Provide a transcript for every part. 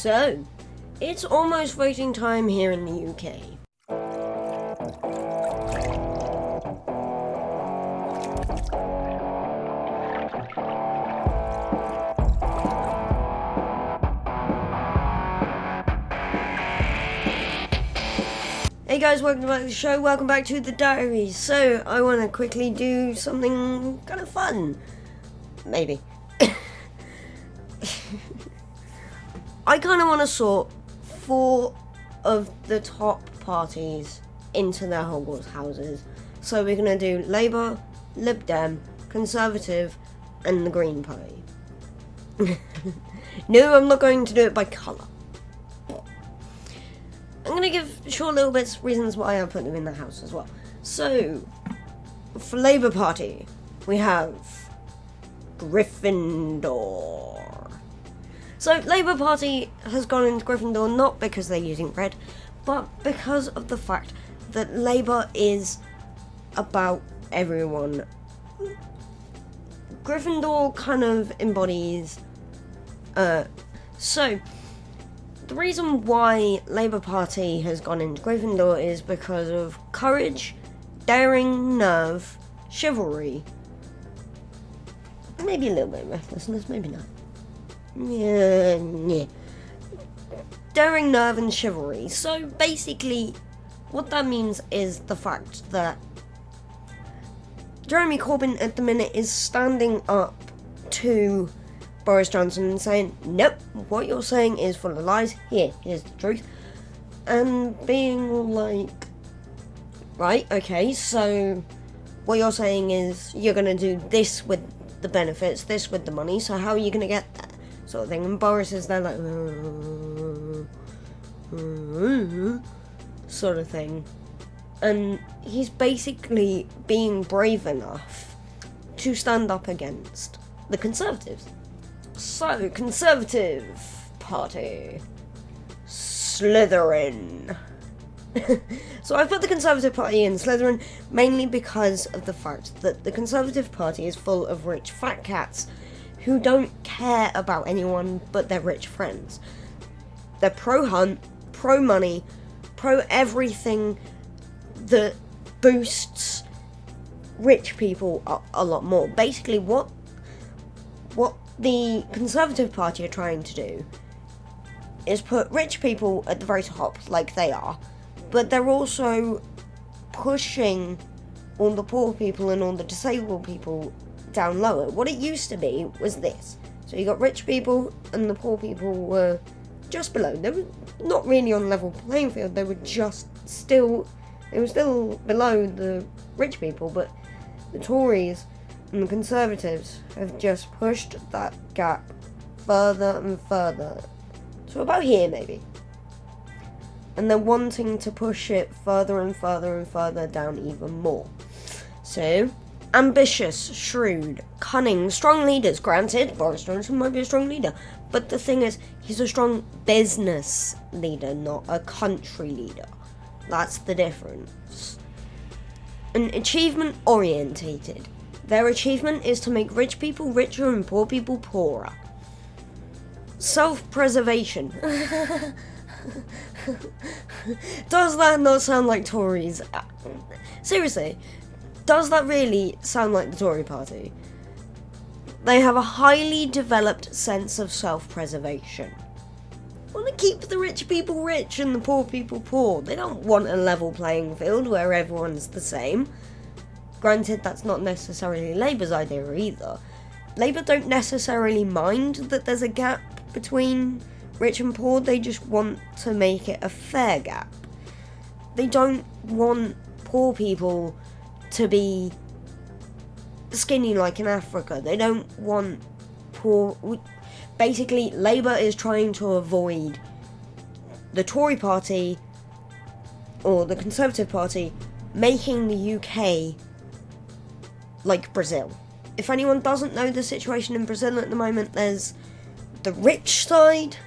So, it's almost voting time here in the UK. Hey guys, welcome back to the show, welcome back to the diary. So, I want to quickly do something kind of fun. Maybe. I kind of want to sort 4 of the top parties into their Hogwarts houses. So we're going to do Labour, Lib Dem, Conservative, and the Green Party. No, I'm not going to do it by colour. I'm going to give short little bits reasons why I put them in the house as well. So, for Labour Party, we have Gryffindor. So, Labour Party has gone into Gryffindor not because they're using red, but because of the fact that Labour is about everyone. Gryffindor kind of embodies... So, the reason why Labour Party has gone into Gryffindor is because of courage, daring, nerve, chivalry. Maybe a little bit of recklessness, maybe not. Yeah. Daring, nerve, and chivalry. So basically, what that means is the fact that Jeremy Corbyn at the minute is standing up to Boris Johnson and saying, nope, what you're saying is full of lies, here's the truth. And being all like, right, okay, so what you're saying is you're going to do this with the benefits, this with the money, so how are you going to get that? Sort of thing. And Boris is there like, sort of thing. And he's basically being brave enough to stand up against the Conservatives. So, Conservative Party. Slytherin. So I've put the Conservative Party in Slytherin mainly because of the fact that the Conservative Party is full of rich fat cats who don't care about anyone but their rich friends. They're pro-hunt, pro-money, pro-everything that boosts rich people a lot more. Basically, what the Conservative Party are trying to do is put rich people at the very top, like they are, but they're also pushing all the poor people and all the disabled people down lower. What it used to be was this. So you got rich people and the poor people were just below. They were not really on level playing field, they were still below the rich people, but the Tories and the Conservatives have just pushed that gap further and further. So about here, maybe. And they're wanting to push it further and further and further down even more. So, ambitious, shrewd, cunning, strong leaders. Granted, Boris Johnson might be a strong leader, but the thing is, he's a strong business leader, not a country leader. That's the difference. And achievement orientated. Their achievement is to make rich people richer and poor people poorer. Self-preservation. Does that not sound like Tories? Seriously, does that really sound like the Tory party? They have a highly developed sense of self-preservation. Want to keep the rich people rich and the poor people poor. They don't want a level playing field where everyone's the same. Granted, that's not necessarily Labour's idea either. Labour don't necessarily mind that there's a gap between rich and poor, they just want to make it a fair gap. They don't want poor people to be skinny like in Africa. They don't want poor... Basically, Labour is trying to avoid the Tory party or the Conservative Party making the UK like Brazil. If anyone doesn't know the situation in Brazil at the moment, there's the rich side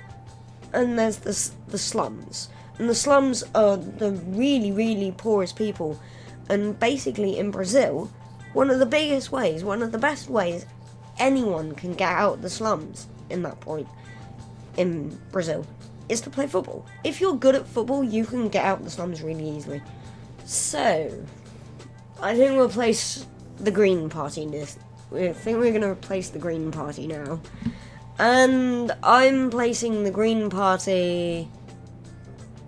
and there's the slums. And the slums are the really, really poorest people. And basically in Brazil, one of the biggest ways, one of the best ways anyone can get out of the slums in that point in Brazil is to play football. If you're good at football, you can get out the slums really easily. So, I think we'll place the Green Party in this. I think we're going to replace the Green Party now. And I'm placing the Green Party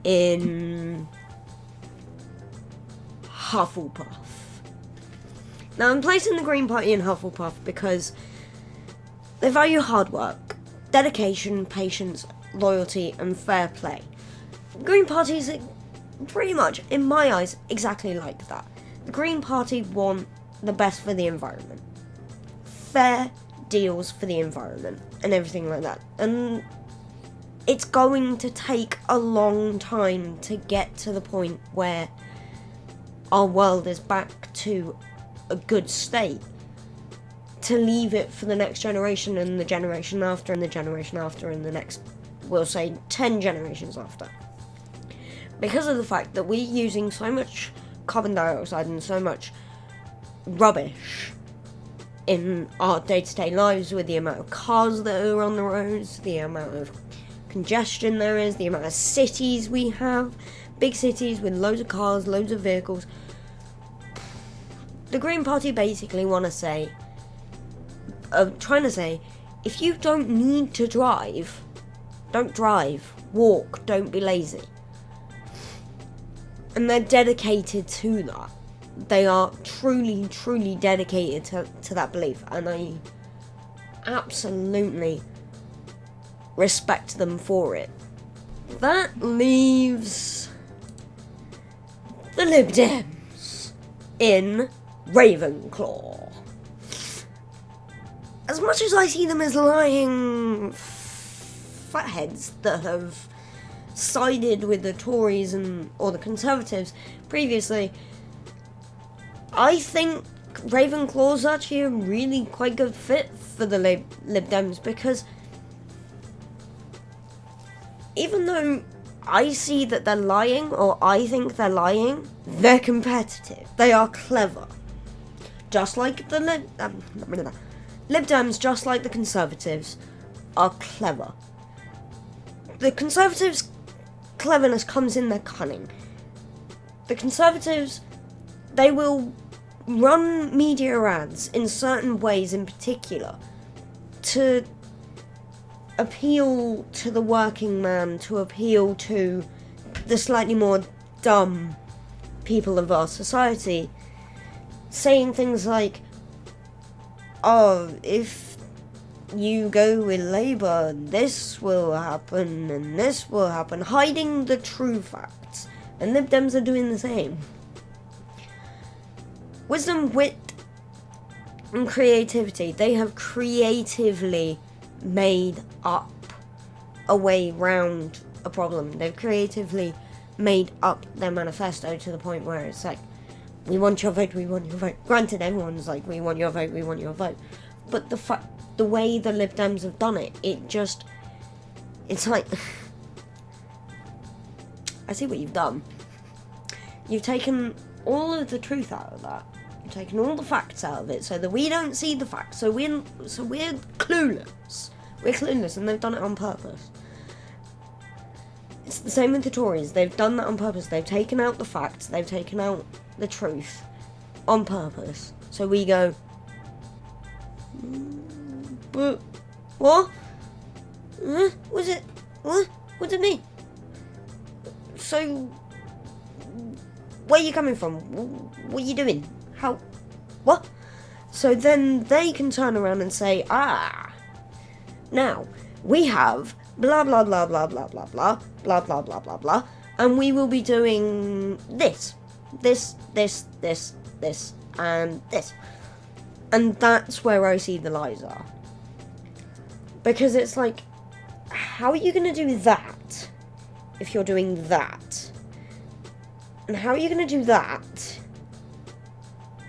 in Hufflepuff. Now, I'm placing the Green Party in Hufflepuff because they value hard work, dedication, patience, loyalty, and fair play. The Green Party is pretty much, in my eyes, exactly like that. The Green Party want the best for the environment. Fair deals for the environment and everything like that. And it's going to take a long time to get to the point where our world is back to a good state, to leave it for the next generation and the generation after and the generation after and the next, we'll say, 10 generations after. Because of the fact that we're using so much carbon dioxide and so much rubbish in our day-to-day lives, with the amount of cars that are on the roads, the amount of congestion there is, the amount of cities we have, big cities with loads of cars, loads of vehicles. The Green Party basically trying to say, if you don't need to drive, don't drive, walk, don't be lazy. And they're dedicated to that. They are truly, truly dedicated to that belief, and I absolutely respect them for it. That leaves the Lib Dems in Ravenclaw. As much as I see them as lying fatheads that have sided with the Tories or the Conservatives previously, I think Ravenclaw's actually a really quite good fit for the Lib Dems, because even though I see that they're lying, or I think they're lying, they're competitive. They are clever. Just like the Lib Dems, just like the Conservatives, are clever. The Conservatives' cleverness comes in their cunning. The Conservatives, they will run media ads in certain ways in particular to appeal to the working man, to appeal to the slightly more dumb people of our society, saying things like, oh, if you go with Labour, this will happen and this will happen, hiding the true facts. And Lib Dems are doing the same. Wisdom, wit, and creativity. They have creatively made up a way round a problem. They've creatively made up their manifesto to the point where it's like, we want your vote, we want your vote. Granted, everyone's like, we want your vote, we want your vote. But the way the Lib Dems have done it, it's like, I see what you've done. You've taken all of the truth out of that. You've taken all the facts out of it so that we don't see the facts. So we're clueless. We're clueless, and they've done it on purpose. It's the same with the Tories. They've done that on purpose. They've taken out the facts. They've taken out the truth on purpose. So we go, but what? Was it? What? What did it mean? So, where are you coming from? What are you doing? How? What? So then they can turn around and say, now we have blah blah blah blah blah blah blah blah blah blah blah blah, and we will be doing this, and this. And that's where I see the lies are. Because it's like, how are you going to do that if you're doing that? And how are you going to do that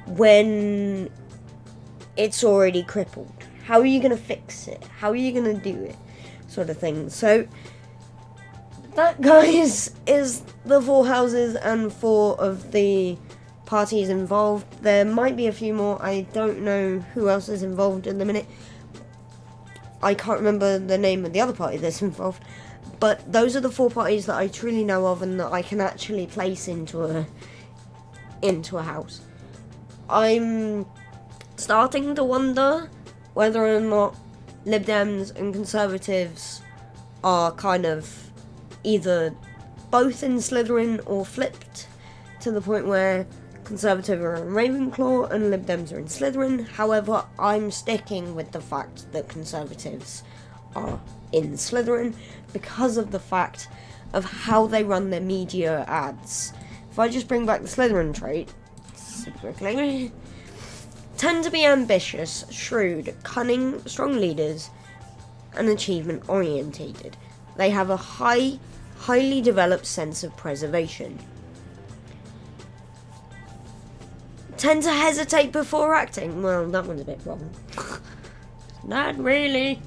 when it's already crippled? How are you going to fix it? How are you going to do it? Sort of thing. So, that, guys, is the 4 houses and 4 of the parties involved. There might be a few more. I don't know who else is involved in the minute. I can't remember the name of the other party that's involved, but those are the 4 parties that I truly know of and that I can actually place into a house. I'm starting to wonder whether or not Lib Dems and Conservatives are kind of either both in Slytherin or flipped, to the point where Conservative are in Ravenclaw and Lib Dems are in Slytherin. However, I'm sticking with the fact that Conservatives are in Slytherin because of the fact of how they run their media ads. If I just bring back the Slytherin trait, super quickly, tend to be ambitious, shrewd, cunning, strong leaders, and achievement orientated. They have a highly developed sense of preservation. Tend to hesitate before acting. Well, that one's a bit wrong. Not really.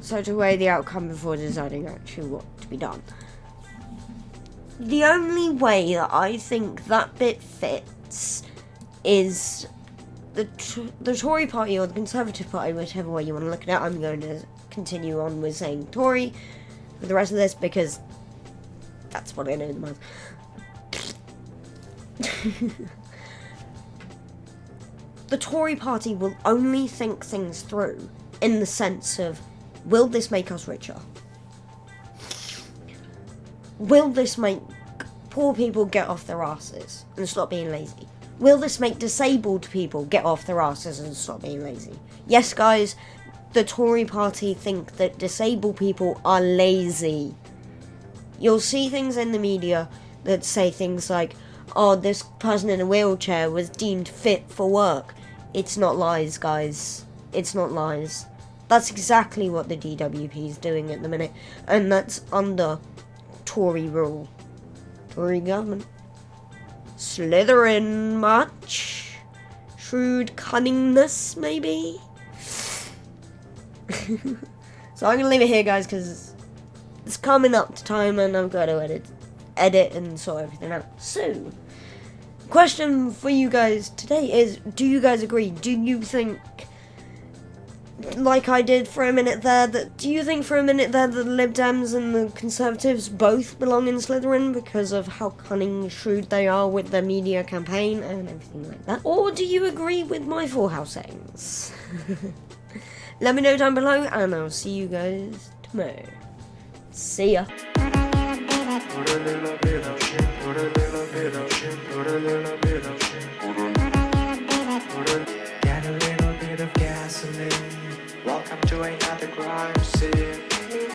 So to weigh the outcome before deciding actually what to be done. The only way that I think that bit fits is the Tory party or the Conservative party, whichever way you want to look at it. I'm going to continue on with saying Tory for the rest of this because that's what I know the most. The Tory party will only think things through in the sense of, will this make us richer? Will this make poor people get off their asses and stop being lazy? Will this make disabled people get off their asses and stop being lazy? Yes, guys, the Tory party think that disabled people are lazy. You'll see things in the media that say things like, oh, this person in a wheelchair was deemed fit for work. It's not lies, guys. It's not lies. That's exactly what the DWP is doing at the minute, and that's under Tory rule. Tory government. Slytherin much? Shrewd cunningness, maybe? So I'm going to leave it here, guys, because it's coming up to time and I've got to edit and sort everything out. So, question for you guys today is, do you guys agree? Do you think, like I did for a minute there, that the Lib Dems and the Conservatives both belong in Slytherin because of how cunning, shrewd they are with their media campaign and everything like that? Or do you agree with my 4 house settings? Let me know down below and I'll see you guys tomorrow. See ya. Put a little bit of shit, put a little bit of shit, put a little bit of shit. Get a little bit of gasoline. Welcome to another crime scene.